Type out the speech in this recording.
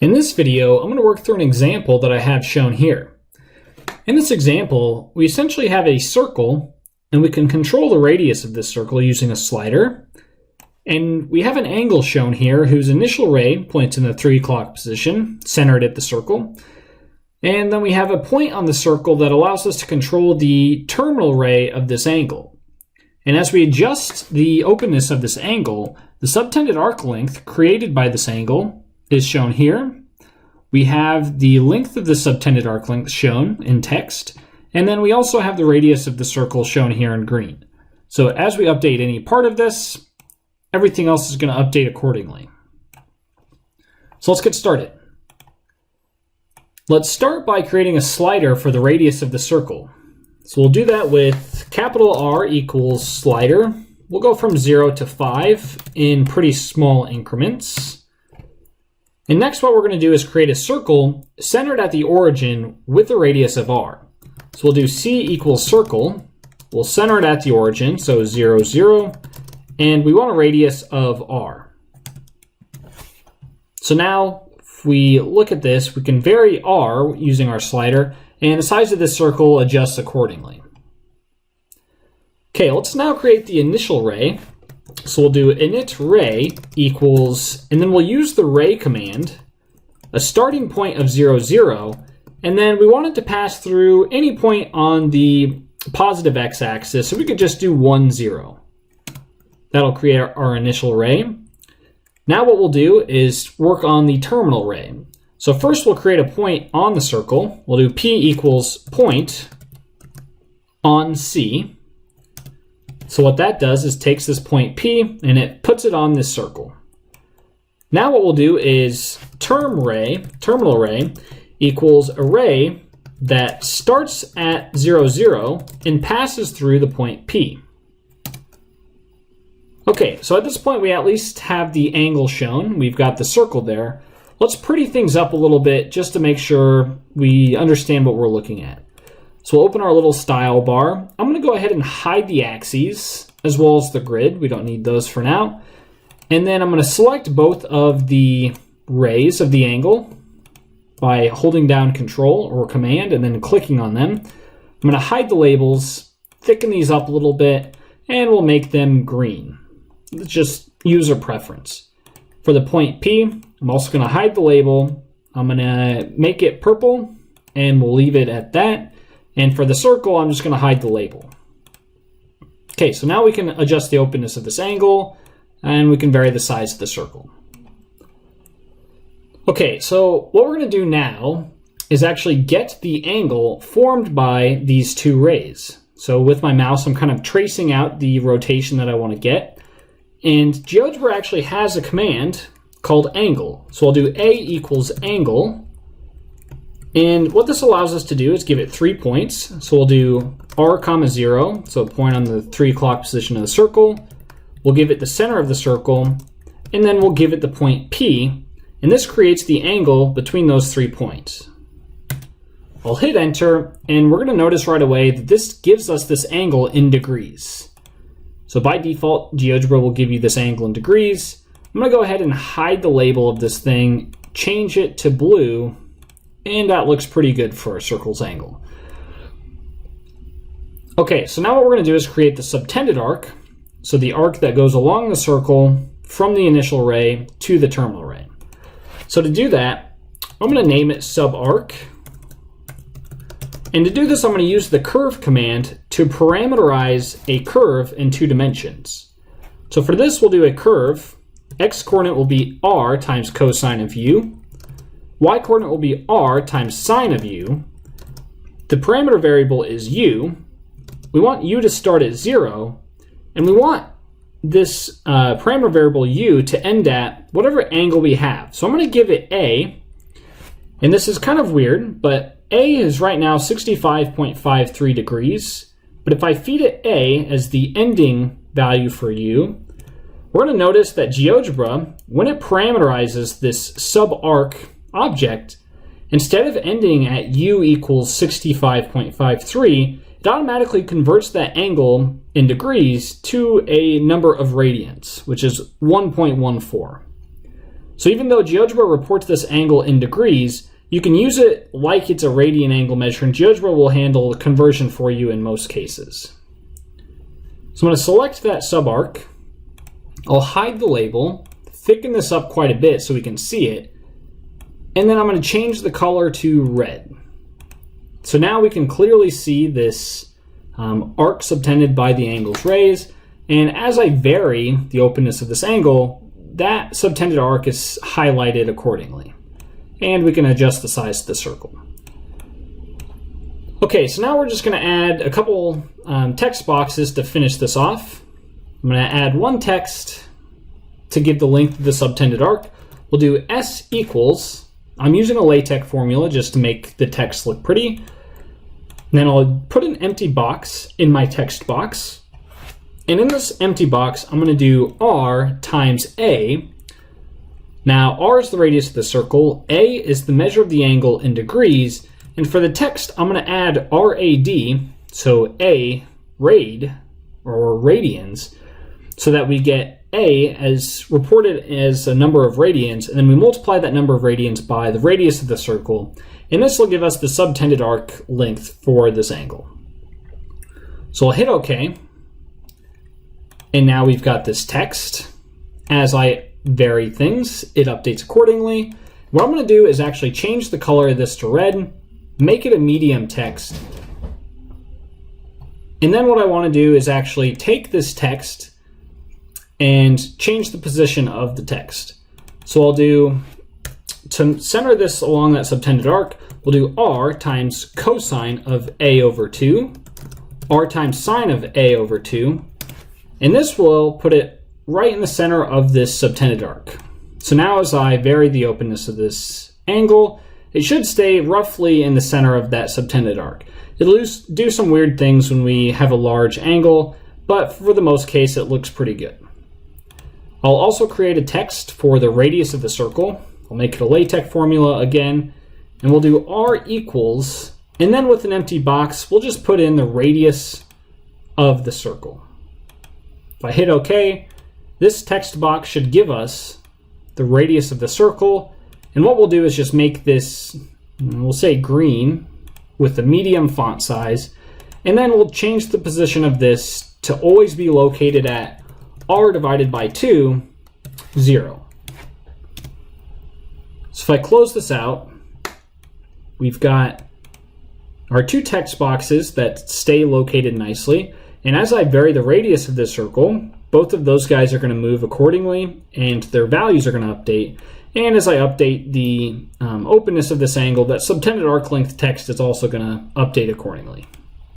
In this video, I'm going to work through an example that I have shown here. In this example, we essentially have a circle, and we can control the radius of this circle using a slider. And we have an angle shown here whose initial ray points in the 3 o'clock position, centered at the circle. And then we have a point on the circle that allows us to control the terminal ray of this angle. And as we adjust the openness of this angle, the subtended arc length created by this angle is shown here. We have the length of the subtended arc length shown in text, and then we also have the radius of the circle shown here in green. So as we update any part of this, everything else is going to update accordingly. So let's get started. Let's start by creating a slider for the radius of the circle. So we'll do that with capital R equals slider. We'll go from 0 to 5 in pretty small increments. And next what we're going to do is create a circle centered at the origin with a radius of r. So we'll do C equals circle. We'll center it at the origin, so 0, 0. And we want a radius of r. So now if we look at this, we can vary r using our slider, and the size of this circle adjusts accordingly. Okay, let's now create the initial ray. So we'll do init ray equals, and then we'll use the ray command, a starting point of 0, 0, and then we want it to pass through any point on the positive x-axis, so we could just do 1, 0. That'll create our initial ray. Now what we'll do is work on the terminal ray. So first we'll create a point on the circle. We'll do P equals point on C. So what that does is takes this point P and it puts it on this circle. Now what we'll do is terminal ray equals a ray that starts at 0, 0 and passes through the point P. Okay, so at this point we at least have the angle shown. We've got the circle there. Let's pretty things up a little bit just to make sure we understand what we're looking at. So we'll open our little style bar. I'm going to go ahead and hide the axes as well as the grid. We don't need those for now. And then I'm going to select both of the rays of the angle by holding down Control or Command and then clicking on them. I'm going to hide the labels, thicken these up a little bit, and we'll make them green. It's just user preference. For the point P, I'm also going to hide the label. I'm going to make it purple, and we'll leave it at that. And for the circle, I'm just going to hide the label. Okay, so now we can adjust the openness of this angle, and we can vary the size of the circle. Okay, so what we're going to do now is actually get the angle formed by these two rays. So with my mouse, I'm kind of tracing out the rotation that I want to get. And GeoGebra actually has a command called angle. So I'll do A equals angle. And what this allows us to do is give it 3 points. So we'll do r, 0, so a point on the 3 o'clock position of the circle. We'll give it the center of the circle, and then we'll give it the point P. And this creates the angle between those 3 points. I'll hit enter, and we're going to notice right away that this gives us this angle in degrees. So by default, GeoGebra will give you this angle in degrees. I'm going to go ahead and hide the label of this thing, change it to blue, and that looks pretty good for a circle's angle. Okay, so now what we're going to do is create the subtended arc. So the arc that goes along the circle from the initial ray to the terminal ray. So to do that, I'm going to name it subarc. And to do this, I'm going to use the curve command to parameterize a curve in 2 dimensions. So for this, we'll do a curve. X coordinate will be r times cosine of u. Y coordinate will be r times sine of u. The parameter variable is u. We want u to start at 0, and we want this parameter variable u to end at whatever angle we have. So I'm going to give it a, and this is kind of weird, but a is right now 65.53 degrees. But if I feed it a as the ending value for u, we're going to notice that GeoGebra, when it parameterizes this subarc object, instead of ending at u equals 65.53, it automatically converts that angle in degrees to a number of radians, which is 1.14. So even though GeoGebra reports this angle in degrees, you can use it like it's a radian angle measure, and GeoGebra will handle conversion for you in most cases. So I'm going to select that subarc. I'll hide the label, thicken this up quite a bit so we can see it, and then I'm going to change the color to red. So now we can clearly see this arc subtended by the angle's rays, and as I vary the openness of this angle, that subtended arc is highlighted accordingly. And we can adjust the size of the circle. Okay, so now we're just going to add a couple text boxes to finish this off. I'm going to add one text to give the length of the subtended arc. We'll do S equals, I'm using a LaTeX formula just to make the text look pretty. And then I'll put an empty box in my text box. And in this empty box, I'm going to do R times A. Now, R is the radius of the circle, A is the measure of the angle in degrees, and for the text, I'm going to add RAD, so A, rad, or radians, so that we get A as reported as a number of radians, and then we multiply that number of radians by the radius of the circle, and this will give us the subtended arc length for this angle. So I'll hit OK. And now we've got this text. As I vary things, it updates accordingly. What I'm going to do is actually change the color of this to red, make it a medium text. And then what I want to do is actually take this text and change the position of the text. So I'll do, to center this along that subtended arc, we'll do R times cosine of A over 2, R times sine of A over 2, and this will put it right in the center of this subtended arc. So now as I vary the openness of this angle, it should stay roughly in the center of that subtended arc. It'll do some weird things when we have a large angle, but for the most case, it looks pretty good. I'll also create a text for the radius of the circle. I'll make it a LaTeX formula again, and we'll do R equals, and then with an empty box, we'll just put in the radius of the circle. If I hit OK, this text box should give us the radius of the circle, and what we'll do is just make this, we'll say green, with the medium font size, and then we'll change the position of this to always be located at R divided by 2, 0. So if I close this out, we've got our two text boxes that stay located nicely. And as I vary the radius of this circle, both of those guys are going to move accordingly, and their values are going to update. And as I update the openness of this angle, that subtended arc length text is also going to update accordingly.